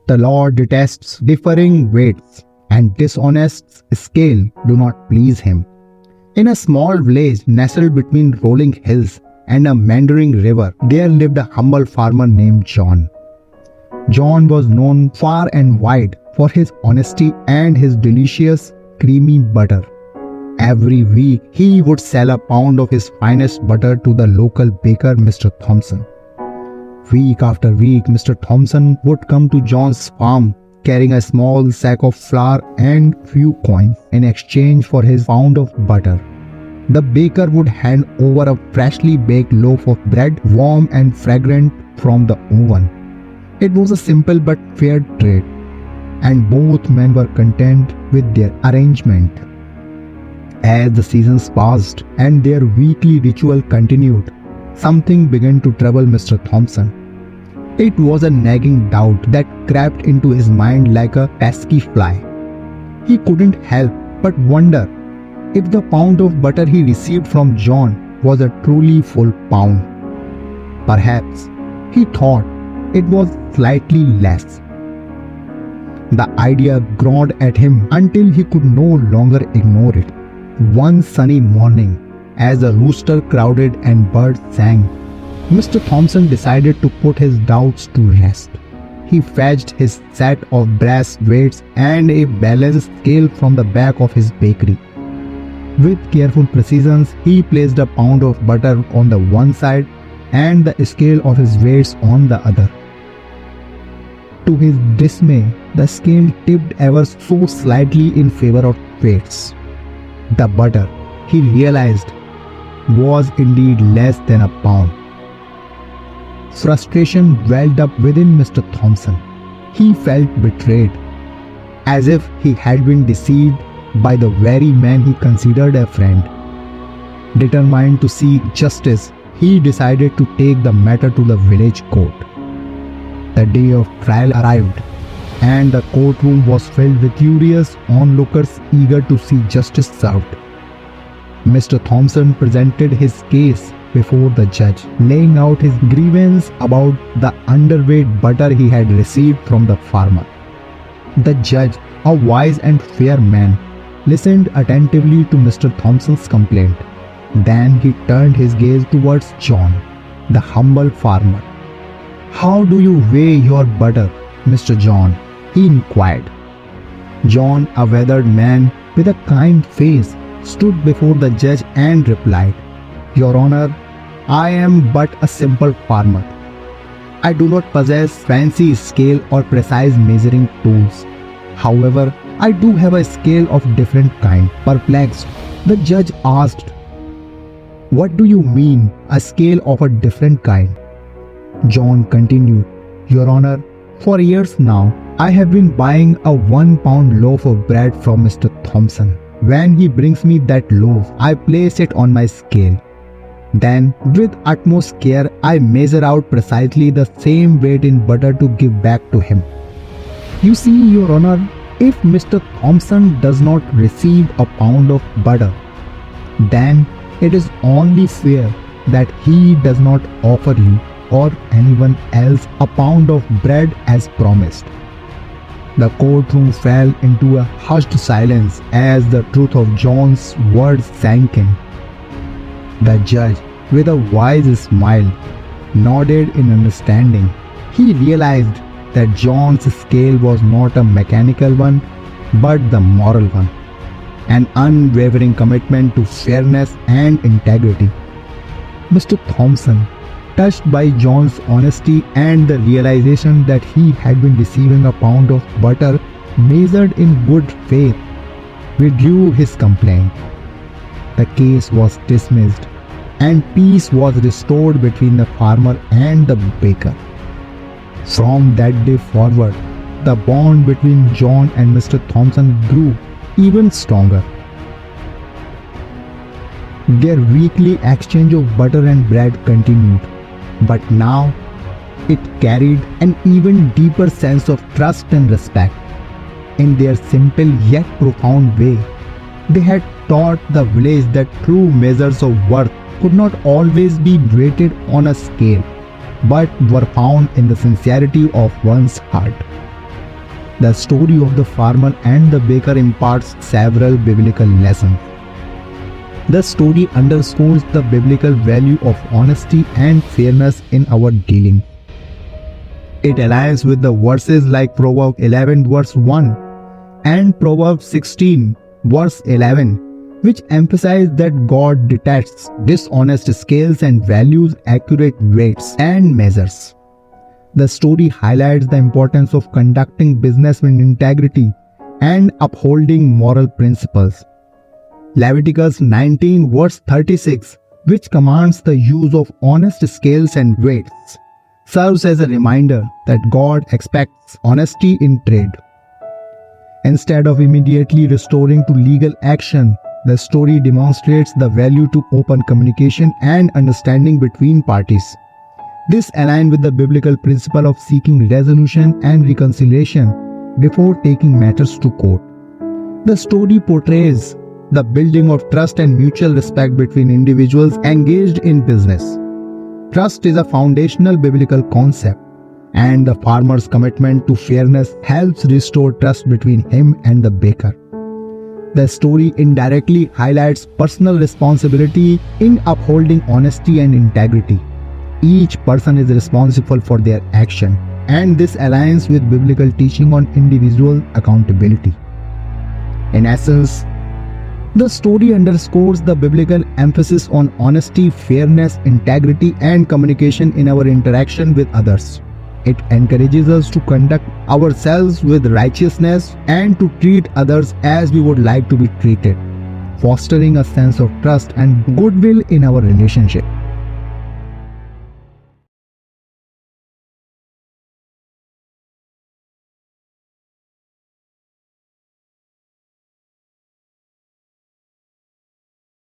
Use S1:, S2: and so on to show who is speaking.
S1: The Lord detests differing weights, and dishonest scale do not please him. In a small village nestled between rolling hills and a meandering river, there lived a humble farmer named John. John was known far and wide for his honesty and his delicious, creamy butter. Every week, he would sell a pound of his finest butter to the local baker, Mr. Thompson. Week after week, Mr. Thompson would come to John's farm carrying a small sack of flour and few coins in exchange for his pound of butter. The baker would hand over a freshly baked loaf of bread, warm and fragrant from the oven. It was a simple but fair trade, and both men were content with their arrangement. As the seasons passed and their weekly ritual continued, something began to trouble Mr. Thompson. It was a nagging doubt that crept into his mind like a pesky fly. He couldn't help but wonder if the pound of butter he received from John was a truly full pound. Perhaps, he thought, it was slightly less. The idea gnawed at him until he could no longer ignore it. One sunny morning, as the rooster crowed and birds sang, Mr. Thompson decided to put his doubts to rest. He fetched his set of brass weights and a balance scale from the back of his bakery. With careful precision, he placed a pound of butter on the one side and the scale of his weights on the other. To his dismay, the scale tipped ever so slightly in favor of weights. The butter, he realized, was indeed less than a pound. Frustration welled up within Mr. Thompson. He felt betrayed, as if he had been deceived by the very man he considered a friend. Determined to seek justice, he decided to take the matter to the village court. The day of trial arrived, and the courtroom was filled with curious onlookers eager to see justice served. Mr. Thompson presented his case before the judge, laying out his grievance about the underweight butter he had received from the farmer. The judge, a wise and fair man, listened attentively to Mr. Thompson's complaint. Then he turned his gaze towards John, the humble farmer. "How do you weigh your butter, Mr. John?" he inquired. John, a weathered man with a kind face, stood before the judge and replied, "Your Honor, I am but a simple farmer. I do not possess fancy scale or precise measuring tools. However, I do have a scale of different kind." Perplexed, the judge asked, "What do you mean, a scale of a different kind?" John continued, "Your Honor, for years now, I have been buying a 1-pound loaf of bread from Mr. Thompson. When he brings me that loaf, I place it on my scale. Then, with utmost care, I measure out precisely the same weight in butter to give back to him. You see, Your Honor, if Mr. Thompson does not receive a pound of butter, then it is only fair that he does not offer you or anyone else a pound of bread as promised." The courtroom fell into a hushed silence as the truth of John's words sank in. The judge, with a wise smile, nodded in understanding. He realized that John's scale was not a mechanical one, but the moral one, an unwavering commitment to fairness and integrity. Mr. Thompson, touched by John's honesty and the realization that he had been receiving a pound of butter measured in good faith, withdrew his complaint. The case was dismissed, and peace was restored between the farmer and the baker. From that day forward, the bond between John and Mr. Thompson grew even stronger. Their weekly exchange of butter and bread continued, but now it carried an even deeper sense of trust and respect. In their simple yet profound way, they had taught the village that true measures of worth could not always be weighted on a scale, but were found in the sincerity of one's heart. The story of the farmer and the baker imparts several biblical lessons. The story underscores the biblical value of honesty and fairness in our dealing. It aligns with the verses like Proverbs 11 verse 1 and Proverbs 16 verse 11, which emphasize that God detests dishonest scales and values accurate weights and measures. The story highlights the importance of conducting business with integrity and upholding moral principles. Leviticus 19 verse 36, which commands the use of honest scales and weights, serves as a reminder that God expects honesty in trade. Instead of immediately restoring to legal action, the story demonstrates the value to open communication and understanding between parties. This aligns with the biblical principle of seeking resolution and reconciliation before taking matters to court. The story portrays the building of trust and mutual respect between individuals engaged in business. Trust is a foundational biblical concept, and the farmer's commitment to fairness helps restore trust between him and the baker. The story indirectly highlights personal responsibility in upholding honesty and integrity. Each person is responsible for their action, and this aligns with biblical teaching on individual accountability. In essence, the story underscores the biblical emphasis on honesty, fairness, integrity, and communication in our interaction with others. It encourages us to conduct ourselves with righteousness and to treat others as we would like to be treated, fostering a sense of trust and goodwill in our relationship.